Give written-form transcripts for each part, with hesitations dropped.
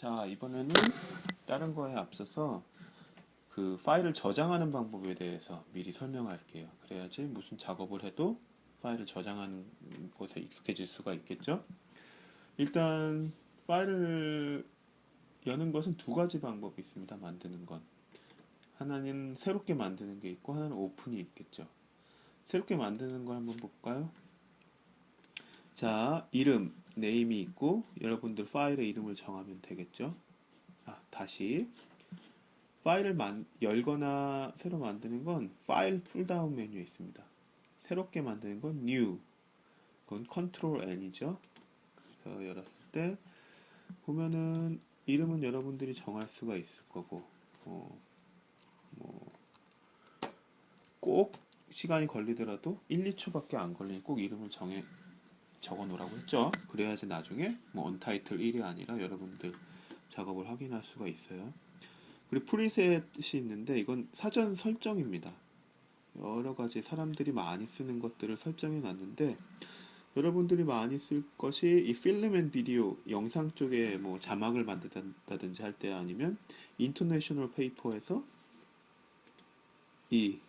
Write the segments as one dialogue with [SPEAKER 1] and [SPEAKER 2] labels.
[SPEAKER 1] 자, 이번에는 다른 거에 앞서서 그 파일을 저장하는 방법에 대해서 미리 설명할게요. 그래야지 무슨 작업을 해도 파일을 저장하는 곳에 익숙해질 수가 있겠죠? 일단 파일을 여는 것은 두 가지 방법이 있습니다. 만드는 건. 하나는 새롭게 만드는 게 있고 하나는 오픈이 있겠죠. 새롭게 만드는 걸 한번 볼까요? 자, 이름, 네임이 있고 여러분들 파일의 이름을 정하면 되겠죠? 다시 파일을 열거나 새로 만드는 건 파일 풀다운 메뉴에 있습니다. 새롭게 만드는 건 new, 그건 컨트롤 N이죠. 그래서 열었을 때 보면은 이름은 여러분들이 정할 수가 있을 거고 꼭 시간이 걸리더라도 1, 2초밖에 안 걸리니 꼭 이름을 적어 놓으라고 했죠. 그래야지 나중에 언타이틀 1이 아니라 여러분들 작업을 확인할 수가 있어요. 그리고 프리셋이 있는데 이건 사전 설정입니다. 여러 가지 사람들이 많이 쓰는 것들을 설정해 놨는데 여러분들이 많이 쓸 것이 이 필름 앤 비디오 영상 쪽에 뭐 자막을 만든다든지 할 때 아니면 인터내셔널 페이퍼에서 이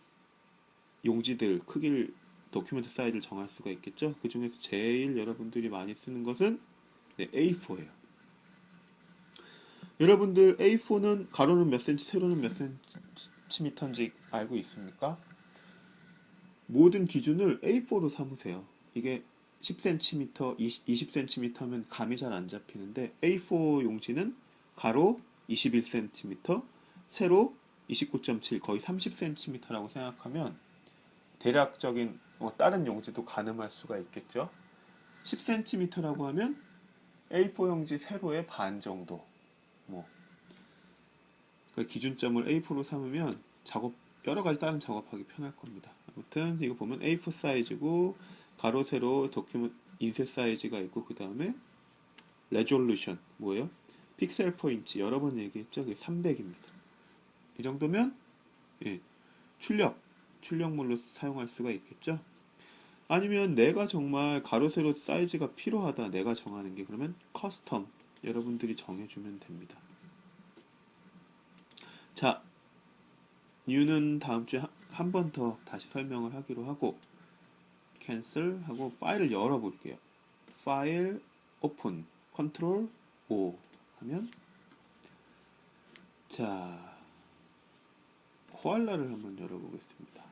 [SPEAKER 1] 용지들 크기를 도큐멘트 사이즈를 정할 수가 있겠죠. 그 중에서 제일 여러분들이 많이 쓰는 것은 A4예요. 여러분들 A4는 가로는 몇 센치, 세로는 몇 센치미터인지 알고 있습니까? 모든 기준을 A4로 삼으세요. 이게 10cm, 20cm면 감이 잘 안 잡히는데 A4 용지는 가로 21cm, 세로 29.7, 거의 30cm라고 생각하면 대략적인 다른 용지도 가늠할 수가 있겠죠. 10cm라고 하면 A4 용지 세로의 반 정도. 그 기준점을 A4로 삼으면 여러 가지 다른 작업하기 편할 겁니다. 아무튼 이거 보면 A4 사이즈고 가로 세로 도큐ment 인쇄 사이즈가 있고 그 다음에 레졸루션 뭐예요? 픽셀 포인트 여러 번 얘기했죠. 그게 300입니다. 이 정도면 출력물로 사용할 수가 있겠죠. 아니면 내가 정말 가로 세로 사이즈가 필요하다 내가 정하는 게 그러면 커스텀 여러분들이 정해주면 됩니다. 자, new는 다음 주에 한 번 더 다시 설명을 하기로 하고 cancel 하고 파일을 열어볼게요. 파일 오픈 컨트롤 O 하면 자 코알라를 한번 열어보겠습니다.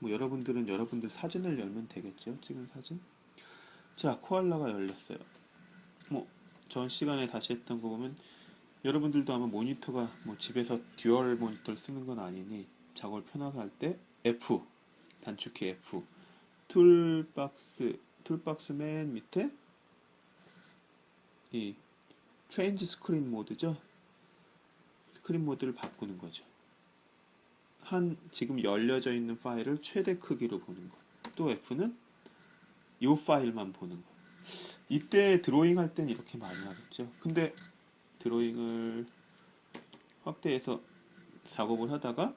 [SPEAKER 1] 여러분들은 여러분들 사진을 열면 되겠죠. 찍은 사진. 자 코알라가 열렸어요. 전 시간에 다시 했던 거 보면 여러분들도 아마 모니터가 집에서 듀얼 모니터를 쓰는 건 아니니 작업을 편하게 할 때 F 단축키 F 툴박스 맨 밑에 이 체인지 스크린 모드죠. 스크린 모드를 바꾸는 거죠. 지금 열려져 있는 파일을 최대 크기로 보는 거. 또 F는 이 파일만 보는 거. 이때 드로잉 할 땐 이렇게 많이 하겠죠. 근데 드로잉을 확대해서 작업을 하다가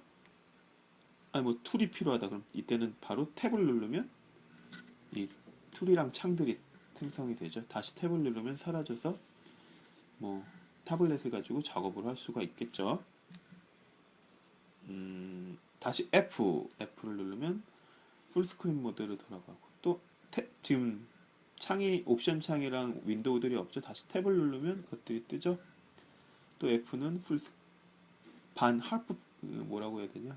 [SPEAKER 1] 툴이 필요하다 그럼 이때는 바로 탭을 누르면 이 툴이랑 창들이 생성이 되죠. 다시 탭을 누르면 사라져서 타블렛을 가지고 작업을 할 수가 있겠죠. 다시 F를 누르면 풀스크린 모드로 돌아가고 또 지금 옵션 창이랑 윈도우들이 없죠. 다시 탭을 누르면 그것들이 뜨죠. 또 F는 할프 뭐라고 해야 되냐?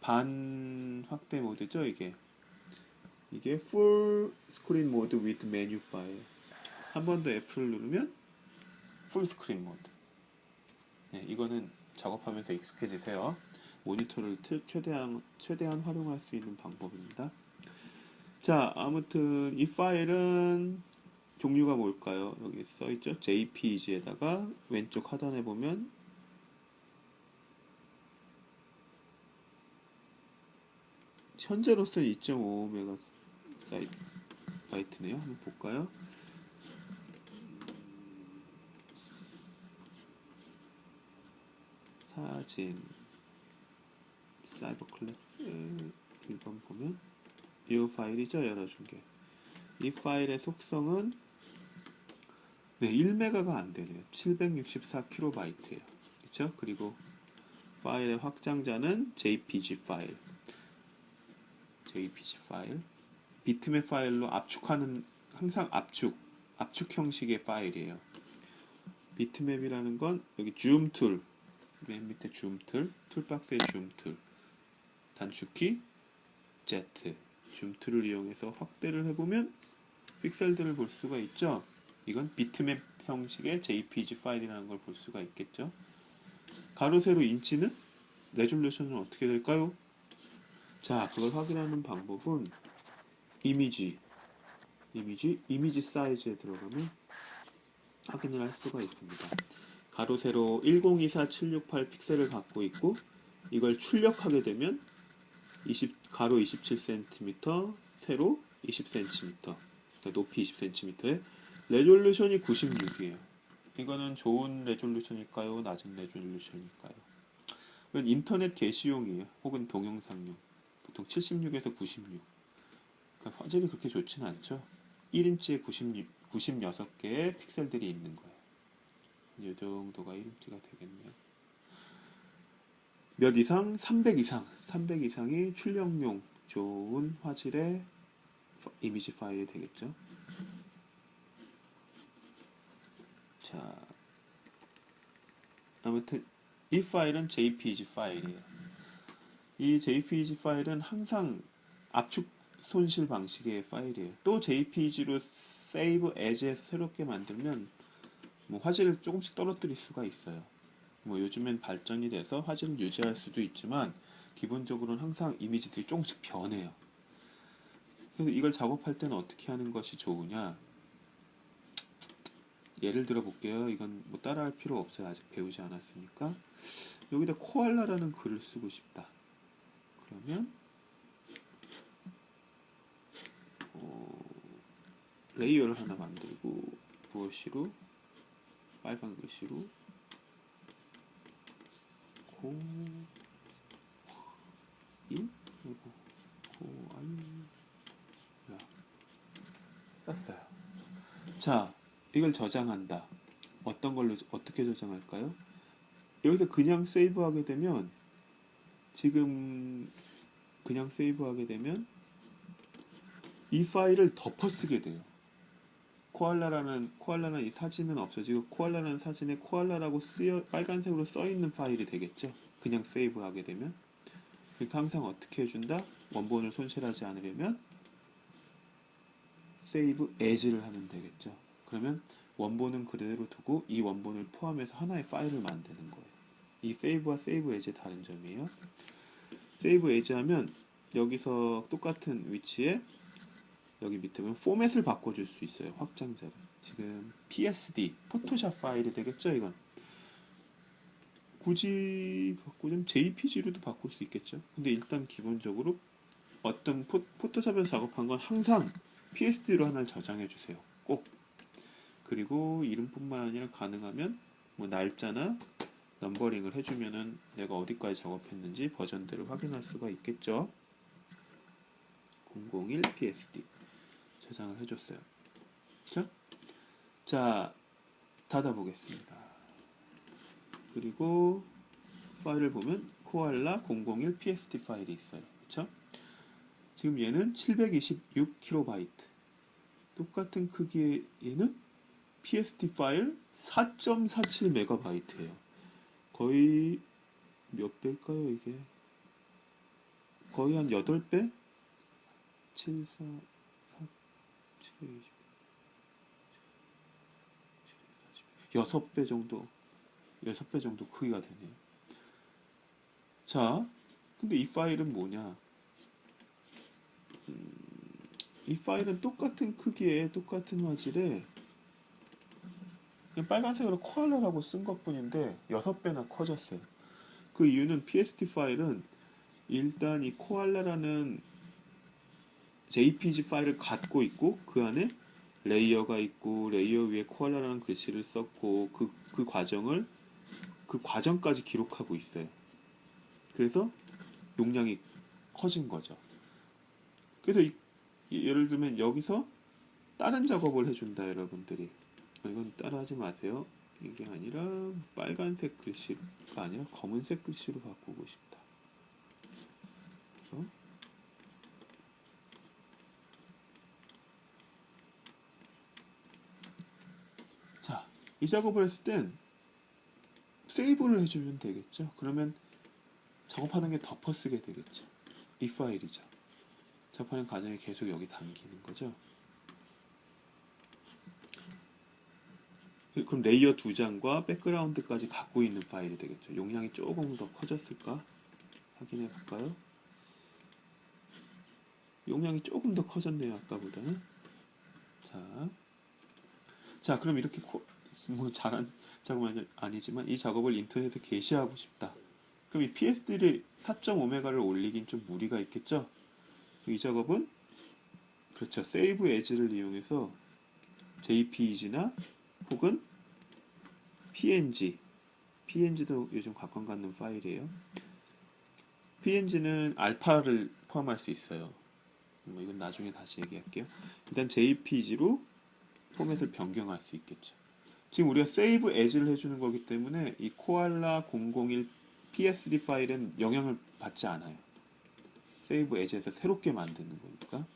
[SPEAKER 1] 반 확대 모드죠. 이게 풀 스크린 모드 with 메뉴 바에 한 번 더 F를 누르면 풀 스크린 모드. 이거는 작업하면서 익숙해지세요. 모니터를 최대한 활용할 수 있는 방법입니다. 자, 아무튼 이 파일은 종류가 뭘까요? 여기 써있죠? JPEG에다가 왼쪽 하단에 보면 현재로서 2.5MB 네요. 한번 볼까요? 사진 사이버 클래스 1번 보면 이 파일이죠. 열어준 게. 이 파일의 속성은 네, 1메가가 안 되네요. 764kb예요. 그렇죠? 그리고 파일의 확장자는 JPG 파일. JPG 파일. 비트맵 파일로 압축하는 항상 압축 형식의 파일이에요. 비트맵이라는 건 여기 줌 툴, 맨 밑에 줌 툴, 툴박스의 줌 툴, 단축키 Z, 줌 툴을 이용해서 확대를 해보면 픽셀들을 볼 수가 있죠. 이건 비트맵 형식의 JPG 파일이라는 걸 볼 수가 있겠죠. 가로 세로 인치는 레졸루션은 어떻게 될까요? 자, 그걸 확인하는 방법은 이미지 사이즈에 들어가면 확인을 할 수가 있습니다. 가로 세로 1024768 픽셀을 갖고 있고 이걸 출력하게 되면 가로 27cm, 세로 20cm, 그러니까 높이 20cm에 레졸루션이 96이에요. 이거는 좋은 레졸루션일까요? 낮은 레졸루션일까요? 이건 인터넷 게시용이에요. 혹은 동영상용. 보통 76에서 96. 그러니까 화질이 그렇게 좋지는 않죠. 1인치에 96개의 픽셀들이 있는 거예요. 이 정도가 1인치가 되겠네요. 몇 이상? 300 이상. 300 이상이 출력용 좋은 화질의 이미지 파일이 되겠죠. 자, 아무튼 이 파일은 JPG 파일이에요. 이 JPG 파일은 항상 압축 손실 방식의 파일이에요. 또 JPG로 Save As에서 새롭게 만들면 뭐 화질을 조금씩 떨어뜨릴 수가 있어요. 뭐 요즘엔 발전이 돼서 화질을 유지할 수도 있지만 기본적으로는 항상 이미지들이 조금씩 변해요. 그래서 이걸 작업할 때는 어떻게 하는 것이 좋으냐? 예를 들어 볼게요. 이건 뭐 따라할 필요 없어요. 아직 배우지 않았으니까. 여기다 코알라라는 글을 쓰고 싶다. 그러면 레이어를 하나 만들고 브러쉬로 빨간 글씨로 코일 그리고 코알라 썼어요. 자, 이걸 저장한다. 어떤 걸로 어떻게 저장할까요? 여기서 그냥 세이브하게 되면 지금 그냥 세이브하게 되면 이 파일을 덮어쓰게 돼요. 코알라는 이 사진은 없어지고 코알라라는 사진에 코알라라고 빨간색으로 써 있는 파일이 되겠죠. 그냥 세이브하게 되면. 그러니까 항상 어떻게 해준다? 원본을 손실하지 않으려면 세이브 as를 하면 되겠죠. 그러면 원본은 그대로 두고 이 원본을 포함해서 하나의 파일을 만드는 거예요. 이 세이브와 세이브 as의 다른 점이에요. 세이브 as 하면 여기서 똑같은 위치에 여기 밑에 보면 포맷을 바꿔줄 수 있어요. 확장자를. 지금 PSD, 포토샵 파일이 되겠죠, 이건. 굳이 바꾸면 JPG로도 바꿀 수 있겠죠. 근데 일단 기본적으로 어떤 포토샵에서 작업한 건 항상 PSD로 하나를 저장해 주세요. 꼭. 그리고 이름뿐만 아니라 가능하면 뭐 날짜나 넘버링을 해주면은 내가 어디까지 작업했는지 버전들을 확인할 수가 있겠죠. 001 PSD 저장을 해줬어요. 그렇죠? 자, 닫아보겠습니다. 그리고 파일을 보면 코알라 001 PSD 파일이 있어요. 그렇죠? 지금 얘는 726KB. 똑같은 크기의 얘는 PSD 파일 4.47MB예요. 거의 몇 배일까요, 이게? 거의 한 8배? 7, 4, 4, 7, 20, 6배 정도, 6배 정도 크기가 되네요. 자, 근데 이 파일은 뭐냐? 이 파일은 똑같은 크기에 똑같은 화질에 그냥 빨간색으로 코알라라고 쓴 것뿐인데 6배나 커졌어요. 그 이유는 PSD 파일은 일단 이 코알라라는 JPG 파일을 갖고 있고 그 안에 레이어가 있고 레이어 위에 코알라라는 글씨를 썼고 그 과정을 그 과정까지 기록하고 있어요. 그래서 용량이 커진 거죠. 그래서 예를 들면 여기서 다른 작업을 해준다 여러분들이. 이건 따라하지 마세요. 이게 아니라 빨간색 글씨가 아니라 검은색 글씨로 바꾸고 싶다. 그래서 자, 이 작업을 했을 땐 세이브를 해주면 되겠죠. 그러면 작업하는 게 덮어쓰게 되겠죠. 이 파일이죠. 작업하는 과정에 계속 여기 담기는 거죠. 그럼 레이어 2장과 백그라운드까지 갖고 있는 파일이 되겠죠. 용량이 조금 더 커졌을까? 확인해 볼까요? 용량이 조금 더 커졌네요. 아까보다는. 자, 그럼 이렇게 뭐 잘한 작업은 아니지만 이 작업을 인터넷에 게시하고 싶다. 그럼 이 PSD 4.5메가를 올리긴 좀 무리가 있겠죠? 이 작업은 그렇죠. 세이브 에즈를 이용해서 JPEG나 혹은 PNG도 요즘 각광 갖는 파일이에요. PNG는 알파를 포함할 수 있어요. 뭐 이건 나중에 다시 얘기할게요. 일단 JPEG로 포맷을 변경할 수 있겠죠. 지금 우리가 세이브 에즈를 해주는 거기 때문에 이 코알라 001 PSD 파일은 영향을 받지 않아요. 세이브 에즈에서 새롭게 만드는 거니까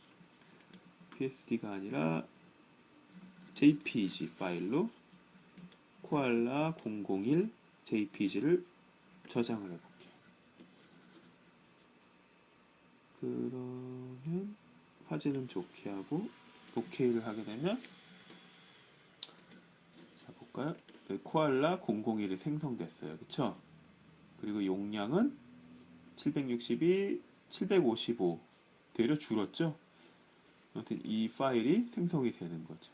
[SPEAKER 1] PSD가 아니라 JPG 파일로 코알라 001 JPG를 저장을 해볼게요. 그러면 화질은 좋게 하고 OK를 하게 되면 자 볼까요? 코알라 001이 생성됐어요. 그쵸? 그리고 용량은 762, 755 되려 줄었죠? 아무튼 이 파일이 생성이 되는 거죠.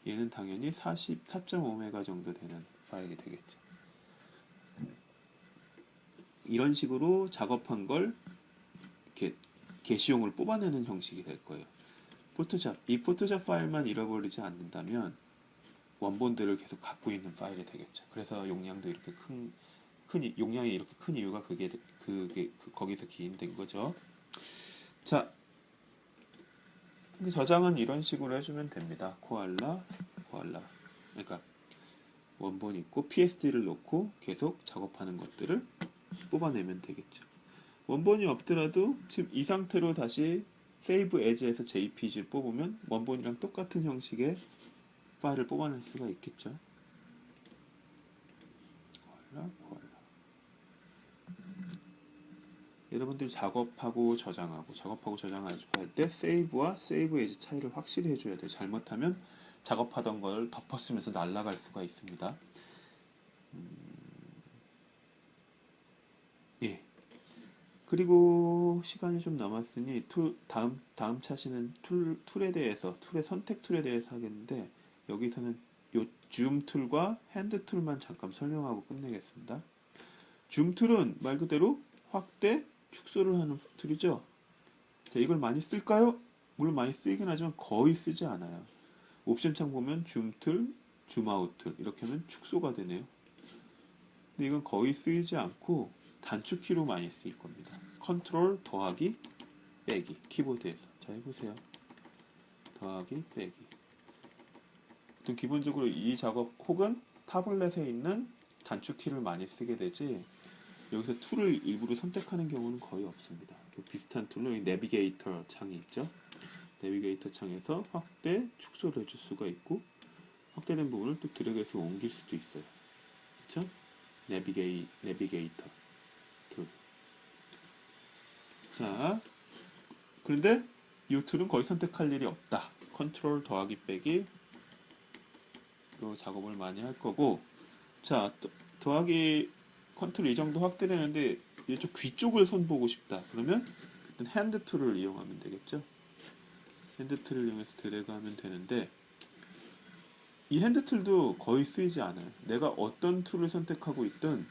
[SPEAKER 1] 얘는 당연히 4.5메가 정도 되는 파일이 되겠죠. 이런 식으로 작업한 걸 이렇게 게시용을 뽑아내는 형식이 될 거예요. 포토샵, 이 포토샵 파일만 잃어버리지 않는다면 원본들을 계속 갖고 있는 파일이 되겠죠. 그래서 용량도 이렇게 용량이 이렇게 큰 이유가 거기서 기인된 거죠. 자, 저장은 이런 식으로 해주면 됩니다. 코알라. 그러니까 원본 있고 PSD를 놓고 계속 작업하는 것들을 뽑아내면 되겠죠. 원본이 없더라도 지금 이 상태로 다시 세이브 에즈에서 JPG를 뽑으면 원본이랑 똑같은 형식의 파일을 뽑아낼 수가 있겠죠. 코알라. 여러분들 작업하고 저장하고 할 때 세이브와 세이브 에즈 차이를 확실히 해줘야 돼요. 잘못하면 작업하던 걸 덮어쓰면서 날아갈 수가 있습니다. 예. 그리고 시간이 좀 남았으니 다음 차시는 툴에 대해서 선택 툴에 대해서 하겠는데 여기서는 요 줌 툴과 핸드 툴만 잠깐 설명하고 끝내겠습니다. 줌 툴은 말 그대로 확대, 축소를 하는 툴이죠. 자, 이걸 많이 쓸까요? 물론 많이 쓰이긴 하지만 거의 쓰지 않아요. 옵션 창 보면 줌 툴, 줌 아웃 툴 이렇게 하면 축소가 되네요. 근데 이건 거의 쓰이지 않고 단축키로 많이 쓰일 겁니다. 컨트롤 더하기 빼기 키보드에서 자 해보세요. 더하기 빼기 기본적으로 이 작업 혹은 타블렛에 있는 단축키를 많이 쓰게 되지 여기서 툴을 일부러 선택하는 경우는 거의 없습니다. 비슷한 툴로 내비게이터 창이 있죠. 내비게이터 창에서 확대, 축소를 해줄 수가 있고 확대된 부분을 또 드래그해서 옮길 수도 있어요. 그렇죠? 내비게이터 툴. 자, 그런데 이 툴은 거의 선택할 일이 없다. 컨트롤 더하기 빼기 로 작업을 많이 할 거고 자, 더하기 컨트롤 이 정도 확대되는데 이쪽 귀 쪽을 손보고 싶다. 그러면 핸드 툴을 이용하면 되겠죠. 핸드 툴을 이용해서 드래그하면 되는데 이 핸드 툴도 거의 쓰이지 않아요. 내가 어떤 툴을 선택하고 있든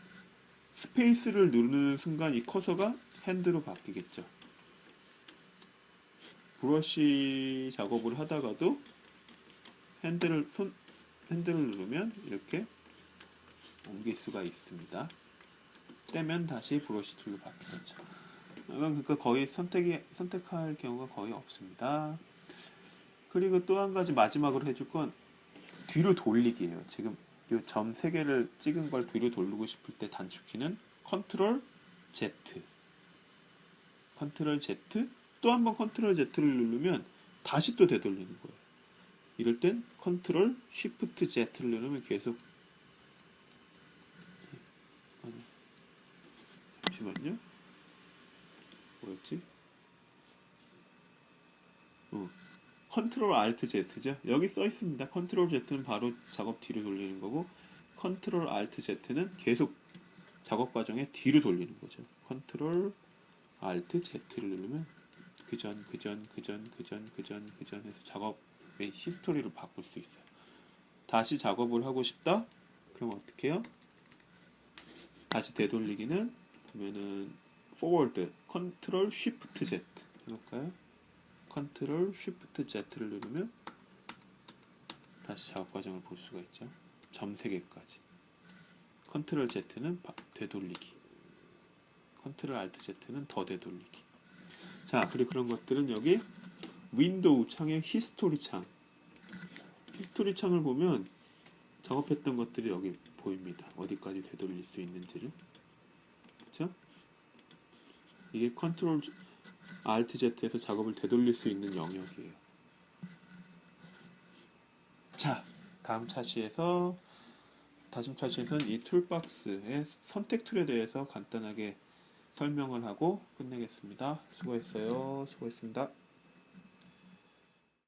[SPEAKER 1] 스페이스를 누르는 순간 이 커서가 핸드로 바뀌겠죠. 브러쉬 작업을 하다가도 핸들을 누르면 이렇게 옮길 수가 있습니다. 떼면 다시 브러쉬 툴로 바뀌겠죠. 그러니까 거의 선택할 경우가 거의 없습니다. 그리고 또 한 가지 마지막으로 해줄 건 뒤로 돌리기예요. 지금 이 점 3개를 찍은 걸 뒤로 돌리고 싶을 때 단축키는 컨트롤 Z. 컨트롤 Z, 또 한 번 컨트롤 Z를 누르면 다시 또 되돌리는 거예요. 이럴 땐 컨트롤 쉬프트 Z를 누르면 계속, 잠시만요. 뭐였지? 컨트롤 알트 Z죠. 여기 써 있습니다. 컨트롤 Z는 바로 작업 뒤로 돌리는 거고, 컨트롤 알트 Z는 계속 작업 과정에 뒤로 돌리는 거죠. 컨트롤 알트 Z를 누르면 그전 해서 작업의 히스토리를 바꿀 수 있어요. 다시 작업을 하고 싶다? 그럼 어떻게 해요? 다시 되돌리기는 보면은 forward, 컨트롤 쉬프트 Z 해볼까요? 컨트롤 쉬프트 Z를 누르면 다시 작업 과정을 볼 수가 있죠. 점 3개까지. 컨트롤 Z는 되돌리기. 컨트롤 알트 Z는 더 되돌리기. 자, 그리고 그런 것들은 여기 윈도우 창의 히스토리 창. 히스토리 창을 보면 작업했던 것들이 여기 보입니다. 어디까지 되돌릴 수 있는지를. 그렇죠? 이게 컨트롤 알트 Z에서 작업을 되돌릴 수 있는 영역이에요. 자, 다음 차시에서는 이 툴박스의 선택 툴에 대해서 간단하게 설명을 하고 끝내겠습니다. 수고했어요. 수고했습니다.